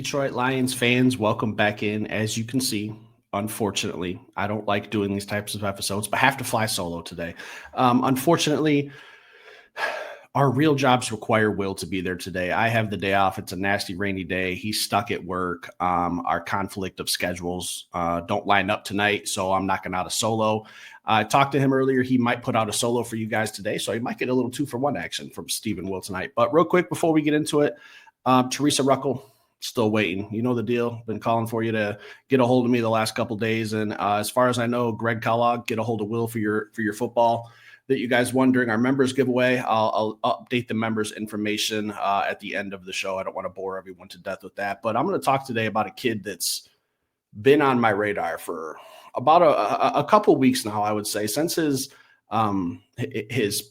Detroit Lions fans, welcome back in. As you can see, unfortunately, I don't like doing these types of episodes, but have to fly solo today. Unfortunately, our real jobs require Will to be there today. I have the day off. It's a nasty rainy day. He's stuck at work. Our conflict of schedules don't line up tonight, so I'm knocking out a solo. I talked to him earlier. He might put out a solo for you guys today, so he might get a little 2-for-1 action from Steve and Will tonight. But real quick, before we get into it, Teresa Ruckel, still waiting. You know the deal. Been calling for you to get a hold of me the last couple of days. And as far as I know, Greg Kellogg, get a hold of Will for your football that you guys won during our members giveaway. I'll update the members information at the end of the show. I don't want to bore everyone to death with that, but I'm going to talk today about a kid that's been on my radar for about a couple weeks now, I would say, since his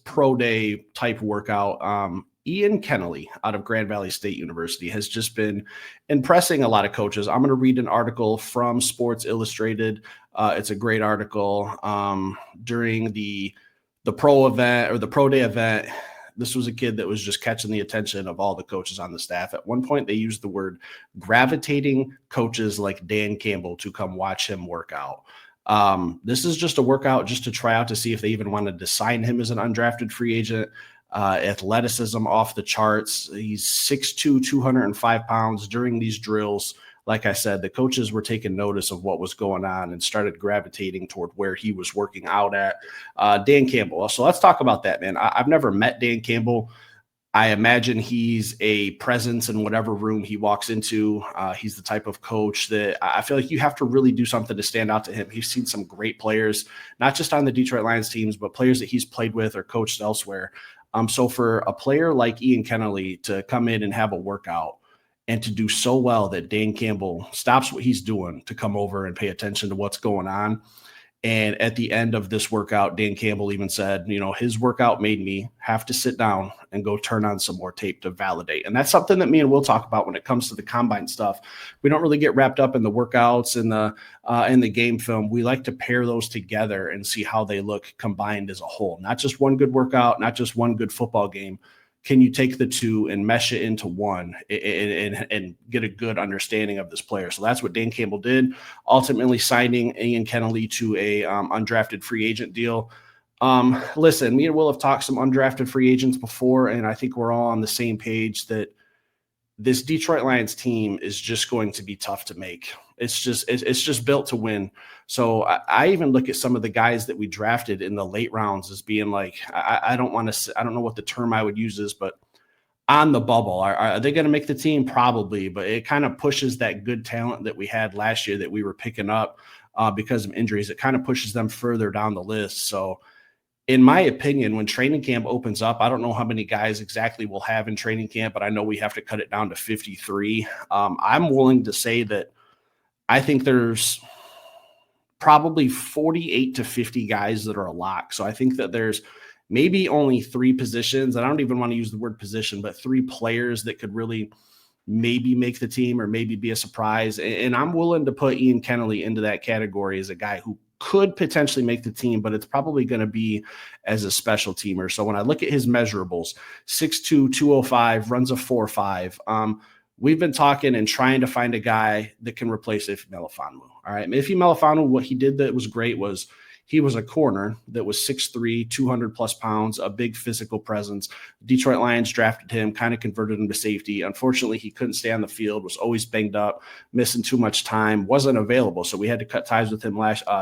pro day type workout. Ian Kennaly out of Grand Valley State University has just been impressing a lot of coaches. I'm going to read an article from Sports Illustrated. It's a great article during the pro event or the pro day event. This was a kid that was just catching the attention of all the coaches on the staff. At one point, they used the word gravitating coaches like Dan Campbell to come watch him work out. This is just a workout just to try out to see if they even wanted to sign him as an undrafted free agent. Athleticism off the charts. He's 6'2", 205 pounds. During these drills, like I said, the coaches were taking notice of what was going on and started gravitating toward where he was working out at. Dan Campbell. So let's talk about that, man. I've never met Dan Campbell. I imagine he's a presence in whatever room he walks into. He's the type of coach that I feel like you have to really do something to stand out to him. He's seen some great players, not just on the Detroit Lions teams, but players that he's played with or coached elsewhere. So for a player like Ian Kennaly to come in and have a workout and to do so well that Dan Campbell stops what he's doing to come over and pay attention to what's going on. And at the end of this workout, Dan Campbell even said, his workout made me have to sit down and go turn on some more tape to validate. And that's something that me and Will talk about when it comes to the combine stuff. We don't really get wrapped up in the workouts and the game film. We like to pair those together and see how they look combined as a whole. Not just one good workout, not just one good football game. Can you take the two and mesh it into one and get a good understanding of this player? So that's what Dan Campbell did, ultimately signing Ian Kennaly to a undrafted free agent deal. Listen, me and Will have talked some undrafted free agents before, and I think we're all on the same page that this Detroit Lions team is just going to be tough to make. It's just built to win. So I even look at some of the guys that we drafted in the late rounds as being like, I don't know what the term I would use is, but on the bubble. Are they going to make the team? Probably, but it kind of pushes that good talent that we had last year that we were picking up because of injuries. It kind of pushes them further down the list. So in my opinion, when training camp opens up, I don't know how many guys exactly we'll have in training camp, but I know we have to cut it down to 53. I'm willing to say that I think there's probably 48 to 50 guys that are a lock. So I think that there's maybe only 3 positions. I don't even want to use the word position, but 3 players that could really maybe make the team or maybe be a surprise. And I'm willing to put Ian Kennaly into that category as a guy who could potentially make the team, but it's probably going to be as a special teamer. So when I look at his measurables, 6'2", 205, runs a 4.5. We've been talking and trying to find a guy that can replace Ife Melifonwu. All right. Ife Melifonwu, what he did that was great was he was a corner that was 6'3", 200 plus pounds, a big physical presence. Detroit Lions drafted him, kind of converted him to safety. Unfortunately, he couldn't stay on the field, was always banged up, missing too much time, wasn't available. So we had to cut ties with him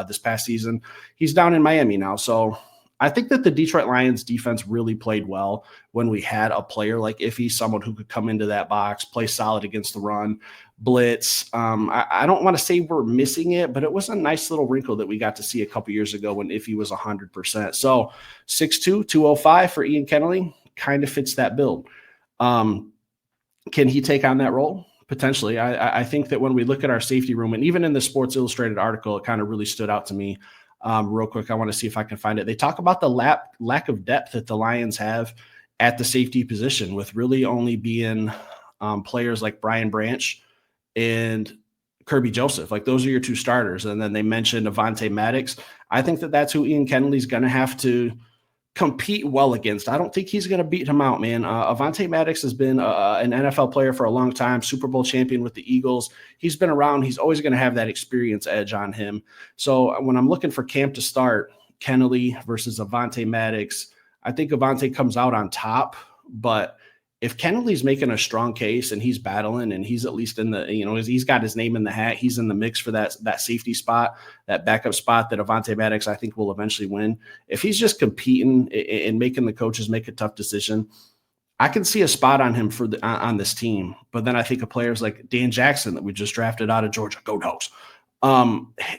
this past season. He's down in Miami now. So I think that the Detroit Lions defense really played well when we had a player like Iffy, someone who could come into that box, play solid against the run, blitz. I don't want to say we're missing it, but it was a nice little wrinkle that we got to see a couple years ago when Iffy was 100%. So 6'2", 205 for Ian Kennaly kind of fits that build. Can he take on that role? Potentially. I think that when we look at our safety room, and even in the Sports Illustrated article, it kind of really stood out to me. Real quick, I want to see if I can find it. They talk about the lack of depth that the Lions have at the safety position, with really only being players like Brian Branch and Kirby Joseph. Like, those are your 2 starters. And then they mentioned Avonte Maddox. I think that that's who Ian Kennaly's going to have to compete well against. I don't think he's going to beat him out, man. Avonte Maddox has been an NFL player for a long time, Super Bowl champion with the Eagles. He's been around. He's always going to have that experience edge on him. So when I'm looking for camp to start, Kennaly versus Avonte Maddox, I think Avonte comes out on top. But if Kennedy's making a strong case and he's battling and he's at least in the, he's got his name in the hat, he's in the mix for that safety spot, that backup spot that Avonte Maddox, I think, will eventually win. If he's just competing and making the coaches make a tough decision, I can see a spot on him on this team. But then I think of players like Dan Jackson that we just drafted out of Georgia. Go Dogs.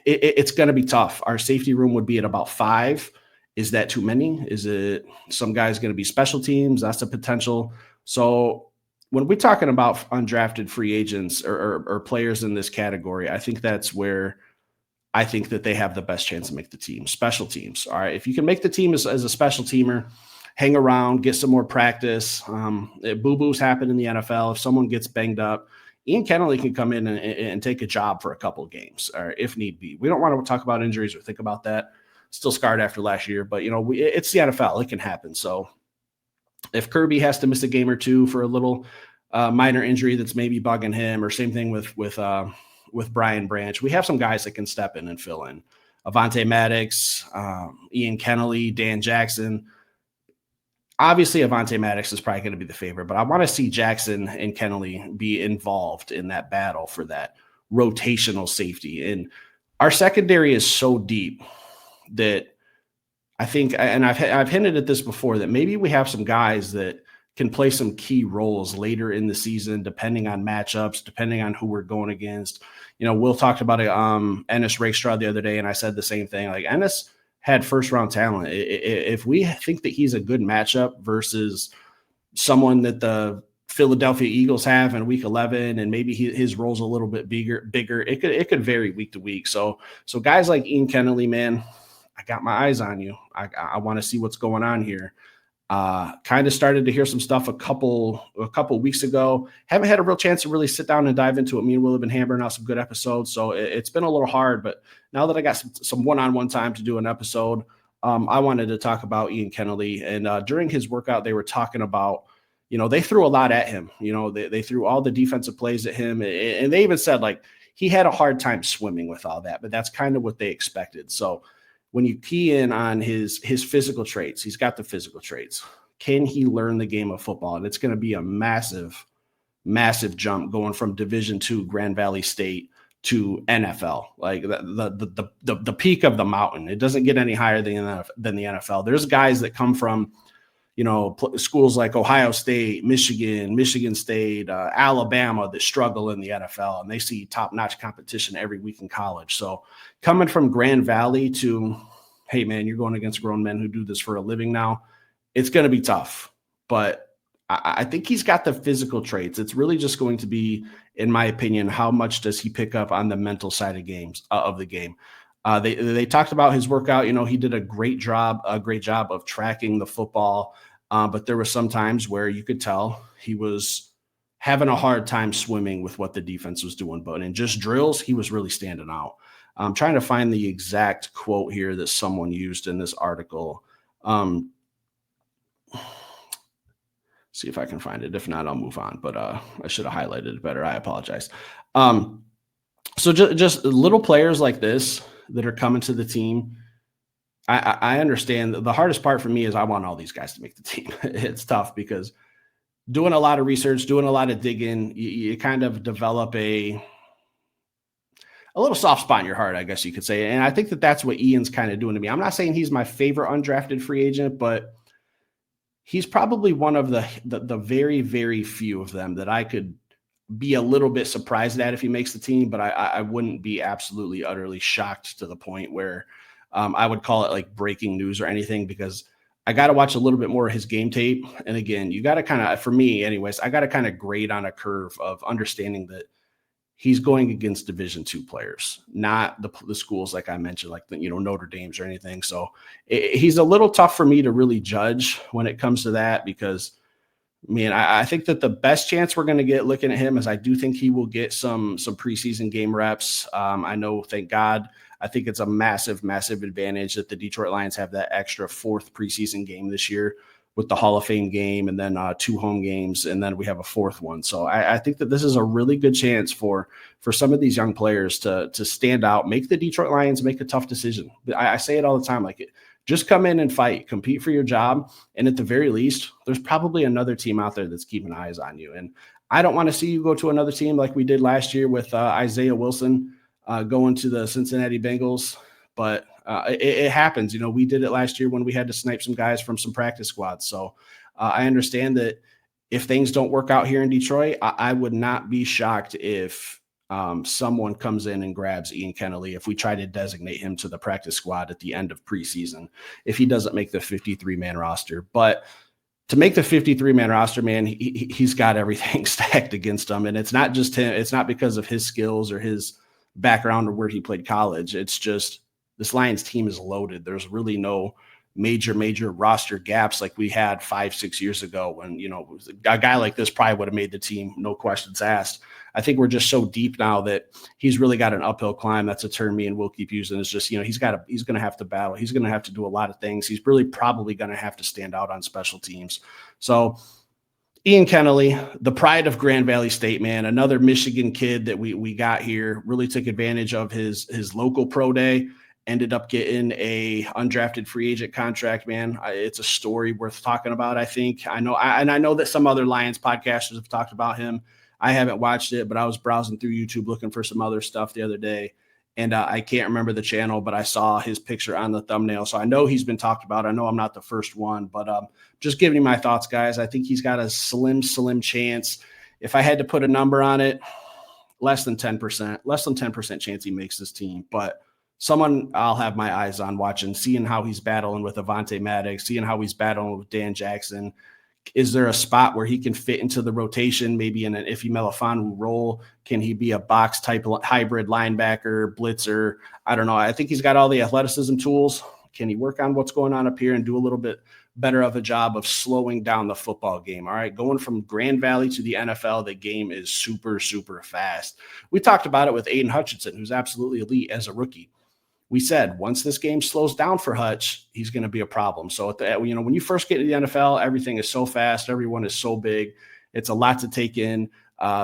It's going to be tough. Our safety room would be at about 5. Is that too many? Is it some guys going to be special teams? That's a potential. So when we're talking about undrafted free agents or players in this category, I think that's where I think that they have the best chance to make the team. Special teams. All right. If you can make the team as a special teamer, hang around, get some more practice. Boo-boos happen in the NFL. If someone gets banged up, Ian Kennaly can come in and take a job for a couple of games, or if need be. We don't want to talk about injuries or think about that. Still scarred after last year, but it's the NFL. It can happen. So if Kirby has to miss a game or two for a little minor injury that's maybe bugging him, or same thing with Brian Branch, we have some guys that can step in and fill in. Avonte Maddox, Ian Kennaly, Dan Jackson. Obviously, Avonte Maddox is probably going to be the favorite, but I want to see Jackson and Kennaly be involved in that battle for that rotational safety. And our secondary is so deep that I think, and I've hinted at this before, that maybe we have some guys that can play some key roles later in the season, depending on matchups, depending on who we're going against. Will talked about Ennis Rakestraw the other day, and I said the same thing. Like, Ennis had first-round talent. If we think that he's a good matchup versus someone that the Philadelphia Eagles have in Week 11, and maybe his role's a little bit bigger, it could vary week to week. So guys like Ian Kennaly, man, I got my eyes on you. I want to see what's going on here. Kind of started to hear some stuff a couple weeks ago. Haven't had a real chance to really sit down and dive into it. Me and Will have been hammering out some good episodes, so it's been a little hard. But now that I got some one-on-one time to do an episode, I wanted to talk about Ian Kennaly. And during his workout, they were talking about, they threw a lot at him. They threw all the defensive plays at him, and they even said like he had a hard time swimming with all that. But that's kind of what they expected. So when you key in on his physical traits, he's got the physical traits. Can he learn the game of football? And it's going to be a massive, massive jump going from Division II Grand Valley State to NFL, like the peak of the mountain. It doesn't get any higher than the NFL. There's guys that come from, schools like Ohio State, Michigan State, Alabama that struggle in the NFL, and they see top-notch competition every week in college. So coming from Grand Valley to, hey, man, you're going against grown men who do this for a living now, it's going to be tough. But I think he's got the physical traits. It's really just going to be, in my opinion, how much does he pick up on the mental side of the game. They talked about his workout. He did a great job of tracking the football. But there were some times where you could tell he was having a hard time swimming with what the defense was doing. But in just drills, he was really standing out. I'm trying to find the exact quote here that someone used in this article. See if I can find it. If not, I'll move on. But I should have highlighted it better. I apologize. So just little players like this that are coming to the team, I understand. The hardest part for me is I want all these guys to make the team. It's tough because doing a lot of research, doing a lot of digging, you kind of develop a little soft spot in your heart, I guess you could say. And I think that that's what Ian's kind of doing to me. I'm not saying he's my favorite undrafted free agent, but he's probably one of the very, very few of them that I could be a little bit surprised at if he makes the team, but I wouldn't be absolutely, utterly shocked to the point where I would call it like breaking news or anything, because I got to watch a little bit more of his game tape. And again, you got to kind of, for me anyways, I got to kind of grade on a curve of understanding that he's going against Division II players, not the schools like I mentioned, like Notre Dame's or anything. So he's a little tough for me to really judge when it comes to that, because Man, I think that the best chance we're going to get looking at him is I do think he will get some preseason game reps. I know, thank God, I think it's a massive, massive advantage that the Detroit Lions have that extra fourth preseason game this year with the Hall of Fame game and then 2 home games, and then we have a fourth one. So I think that this is a really good chance for some of these young players to stand out, make the Detroit Lions make a tough decision. I say it all the time, like just come in and fight, compete for your job. And at the very least, there's probably another team out there that's keeping eyes on you. And I don't want to see you go to another team like we did last year with Isaiah Wilson going to the Cincinnati Bengals. But it happens. You know, we did it last year when we had to snipe some guys from some practice squads. So I understand that if things don't work out here in Detroit, I would not be shocked if someone comes in and grabs Ian Kennaly if we try to designate him to the practice squad at the end of preseason, if he doesn't make the 53-man roster. But to make the 53-man roster, man, he's got everything stacked against him. And it's not just him. It's not because of his skills or his background or where he played college. It's just this Lions team is loaded. There's really no major roster gaps like we had 5-6 years ago when, you know, a guy like this probably would have made the team, no questions asked. I think we're just so deep now that he's really got an uphill climb. That's a term me and we'll keep using. It's just, you know, he's going to have to battle. He's going to have to do a lot of things. He's really probably going to have to stand out on special teams. So Ian Kennaly, the pride of Grand Valley State, man, another Michigan kid that we got here, really took advantage of his local pro day, ended up getting a undrafted free agent contract, man. It's a story worth talking about, I think. I know that some other Lions podcasters have talked about him. I haven't watched it, but I was browsing through YouTube looking for some other stuff the other day, and I can't remember the channel, but I saw his picture on the thumbnail. So I know he's been talked about. I know I'm not the first one, but just giving you my thoughts, guys. I think he's got a slim chance. If I had to put a number on it, less than 10% chance he makes this team. But someone I'll have my eyes on watching, seeing how he's battling with Avonte Maddox, seeing how he's battling with Dan Jackson. Is there a spot where he can fit into the rotation, maybe in an Iffy Melifonwu role? Can he be a box type hybrid linebacker, blitzer? I don't know. I think he's got all the athleticism tools. Can he work on what's going on up here and do a little bit better of a job of slowing down the football game? All right, going from Grand Valley to the NFL, the game is super fast. We talked about it with Aiden Hutchinson, who's absolutely elite as a rookie. We said once this game slows down for Hutch, he's going to be a problem. So when you first get to the NFL, everything is so fast, everyone is so big, it's a lot to take in.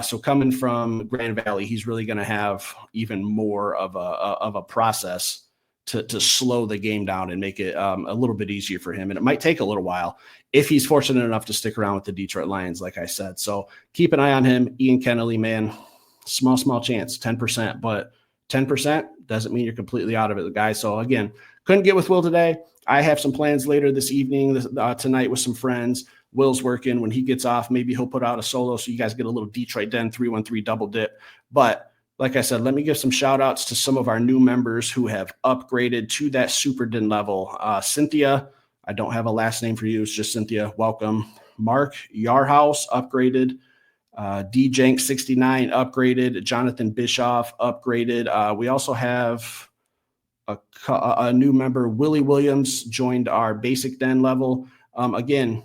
So coming from Grand Valley, he's really going to have even more of a process to slow the game down and make it a little bit easier for him. And it might take a little while if he's fortunate enough to stick around with the Detroit Lions, like I said. So keep an eye on him. Ian Kennaly, man, small chance, 10%, but 10% doesn't mean you're completely out of it, guys. So again, couldn't get with Will today. I have some plans later this evening, tonight with some friends. Will's working. When he gets off, maybe he'll put out a solo so you guys get a little Detroit Den 313 double dip. But like I said, let me give some shout outs to some of our new members who have upgraded to that Super Den level. Cynthia, I don't have a last name for you. It's just Cynthia. Welcome. Mark Yarhouse upgraded. DJank 69 upgraded. Jonathan Bischoff upgraded. We also have a new member, Willie Williams, joined our basic den level. Again,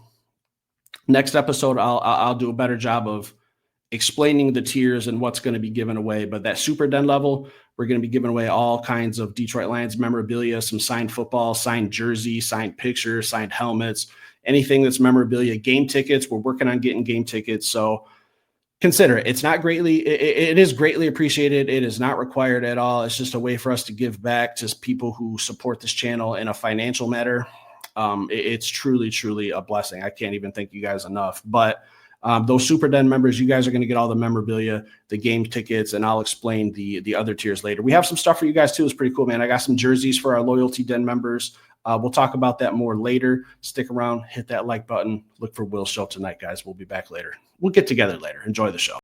next episode, I'll do a better job of explaining the tiers and what's going to be given away. But that super den level, we're going to be giving away all kinds of Detroit Lions memorabilia, some signed football, signed jersey, signed pictures, signed helmets, anything that's memorabilia, game tickets. We're working on getting game tickets. So consider it. It's not it is greatly appreciated. It is not required at all. It's just a way for us to give back to people who support this channel in a financial matter. It's truly a blessing. I can't even thank you guys enough. But those Super Den members, you guys are going to get all the memorabilia, the game tickets, and I'll explain the other tiers later. We have some stuff for you guys too. It's pretty cool, man. I got some jerseys for our loyalty Den members. We'll talk about that more later. Stick around, hit that like button. Look for Will's show tonight, guys. We'll be back later. We'll get together later. Enjoy the show.